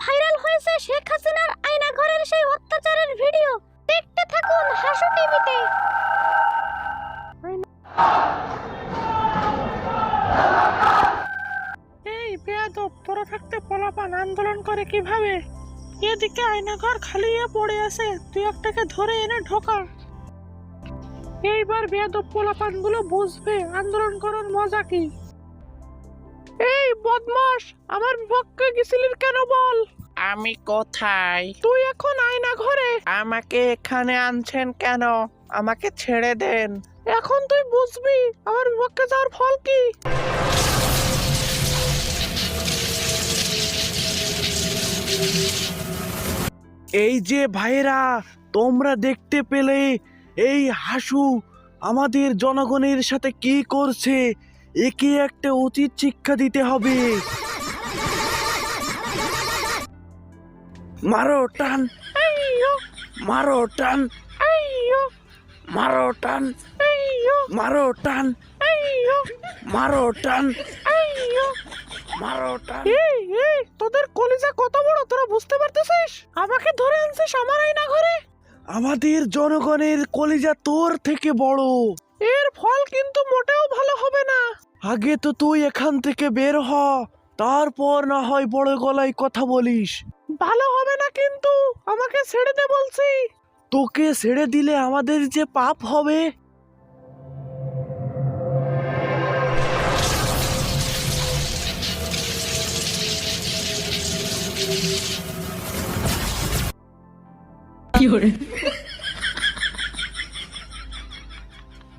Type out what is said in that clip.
Viral হয়েছে শেখ হাসিনার আয়না ঘরের সেই অত্যাচারের ভিডিও। দেখতে থাকুন হাসু টিভিতে। এই বেয়াদব, তোরা থাকতে পোলাপান আন্দোলন করে কিভাবে? এদিকে আয়নাঘর খালি পড়ে আছে, তুই একটাকে ধরে এনে ঢোকা। এইবার বেয়াদব পোলাপান গুলো বুঝবে আন্দোলন করার মজা কি। এই বদমাস, আমার বিপক্ষে গেছিলিস কেন বল? আমি কোথায়? তুই এখন আয়না ঘরে। আমাকে এখানে আনছেন কেন? আমাকে ছেড়ে দেন। এখন তুই বুঝবি আমার বিপক্ষে যাওয়ার ফল কি। এই যে ভাইরা, তোমরা দেখতে পেলে এই হাসু আমাদের জনগণের সাথে কি করছে। একে একটা উচিত শিক্ষা দিতে হবে। মারো টান, মারো টান, মারো টান, মারো টান, মারো টান, মারো টান। এই তোদের কলিজা কত বড়, তোরা বুঝতে পারতেছিস? আমাকে ধরে আনছিস আমার আয়না ঘরে। আমাদের জনগণের কলিজা তোর থেকে বড়। এর ফল কিন্তু মোটেও ভালো হবে না। আগে তো তুই এখান থেকে বের হ, তারপর না হয় বড় গলায় কথা বলিস। ভালো হবে না কিন্তু, আমাকে ছেড়ে দে বলছি। তোকে ছেড়ে দিলে আমাদের যে পাপ হবে। কি